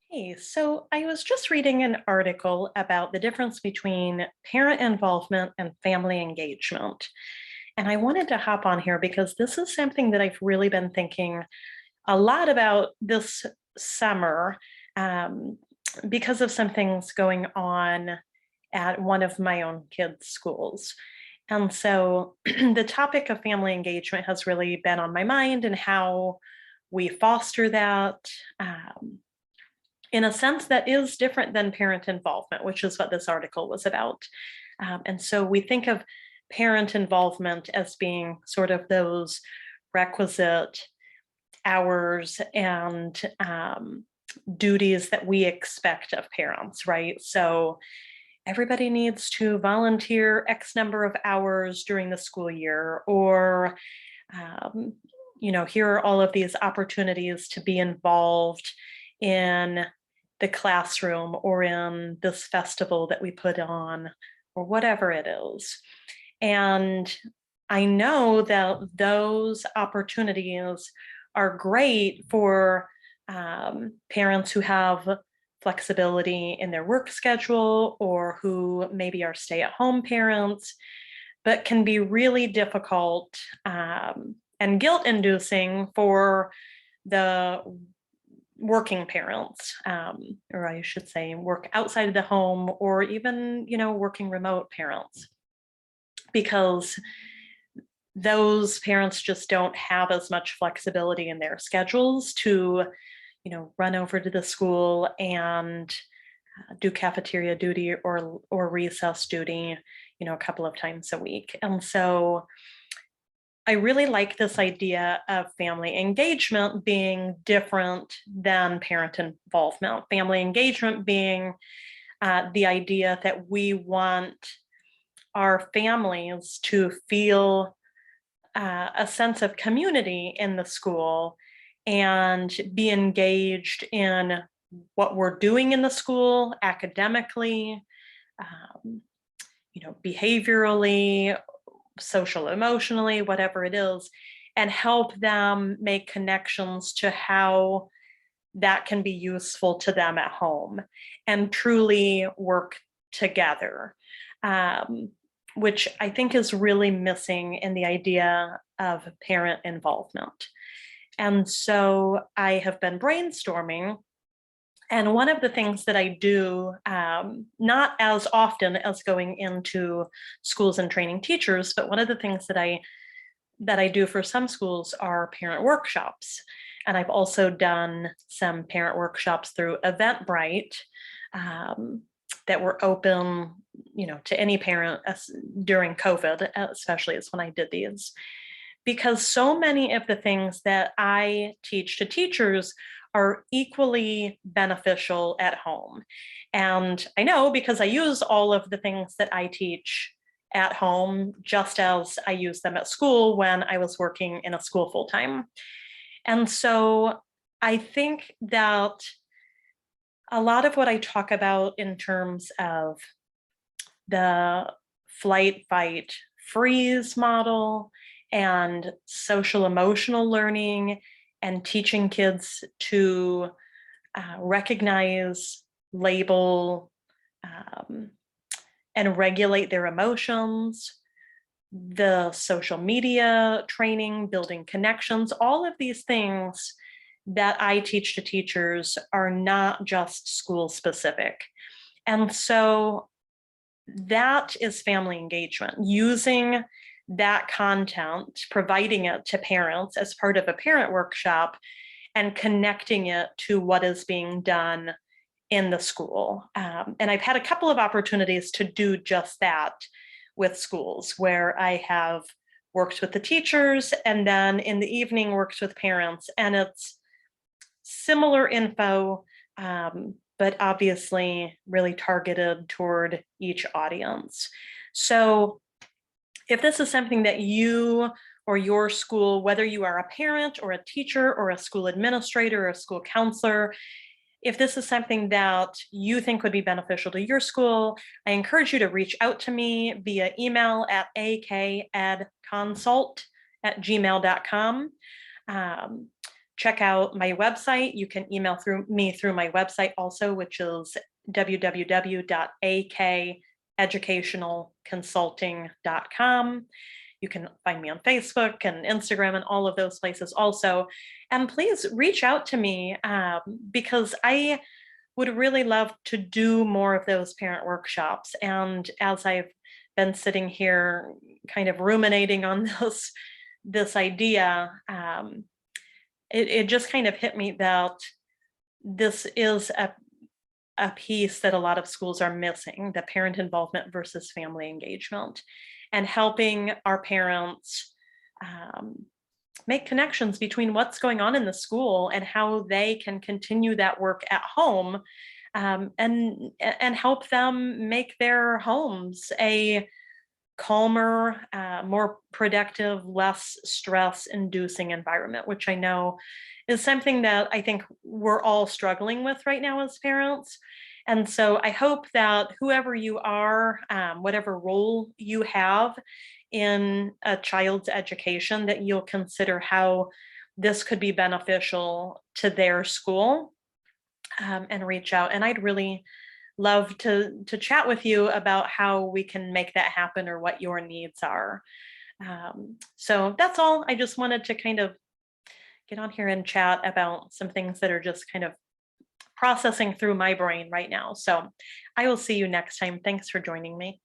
Hey, so I was just reading an article about the difference between parent involvement and family engagement. And I wanted to hop on here because this is something that I've really been thinking a lot about this summer um, because of some things going on at one of my own kids' schools. And so the topic of family engagement has really been on my mind and how we foster that. Um, in a sense that is different than parent involvement, which is what this article was about. And so we think of parent involvement as being sort of those requisite hours and duties that we expect of parents, right? So everybody needs to volunteer X number of hours during the school year, or um, here are all of these opportunities to be involved in the classroom or in this festival that we put on or whatever it is. And I know that those opportunities are great for parents who have flexibility in their work schedule or who maybe are stay-at-home parents, but can be really difficult and guilt-inducing for the working parents, or I should say work outside of the home, or even, working remote parents, because those parents just don't have as much flexibility in their schedules to, run over to the school and do cafeteria duty or recess duty, a couple of times a week. And so I really like this idea of family engagement being different than parent involvement. Family engagement being the idea that we want our families to feel a sense of community in the school and be engaged in what we're doing in the school academically, um, behaviorally, social emotionally, whatever it is, and help them make connections to how that can be useful to them at home and truly work together, um, which I think is really missing in the idea of parent involvement. And so I have been brainstorming. And one of the things that I do, not as often as going into schools and training teachers, but one of the things that I do for some schools are parent workshops. And I've also done some parent workshops through Eventbrite um, that were open, to any parent during COVID, especially as when I did these. Because so many of the things that I teach to teachers are equally beneficial at home. And I know because I use all of the things that I teach at home just as I used them at school when I was working in a school full time. And so I think that a lot of what I talk about in terms of the flight, fight, freeze model and social emotional learning and teaching kids to recognize, label, um, and regulate their emotions, the social media training, building connections, all of these things that I teach to teachers are not just school specific. And so that is family engagement, using that content, providing it to parents as part of a parent workshop and connecting it to what is being done in the school. And I've had a couple of opportunities to do just that with schools where I have worked with the teachers and then in the evening worked with parents. And it's similar info, but obviously really targeted toward each audience. So if this is something that you or your school, whether you are a parent or a teacher or a school administrator or a school counselor, if this is something that you think would be beneficial to your school, I encourage you to reach out to me via email at akadconsult@gmail.com. check out my website. You can email through me through my website also, which is www.akeducationalconsulting.com. You can find me on Facebook and Instagram and all of those places also. And please reach out to me because I would really love to do more of those parent workshops. And as I've been sitting here kind of ruminating on this idea, it just kind of hit me that this is a piece that a lot of schools are missing, the parent involvement versus family engagement, and helping our parents um, make connections between what's going on in the school and how they can continue that work at home, and help them make their homes a calmer, more productive, less stress inducing environment, which I know is something that I think we're all struggling with right now as parents. And so I hope that whoever you are, whatever role you have in a child's education, that you'll consider how this could be beneficial to their school, and reach out. And I'd really love to chat with you about how we can make that happen or what your needs are. So that's all. I just wanted to kind of get on here and chat about some things that are just kind of processing through my brain right now. So I will see you next time. Thanks for joining me.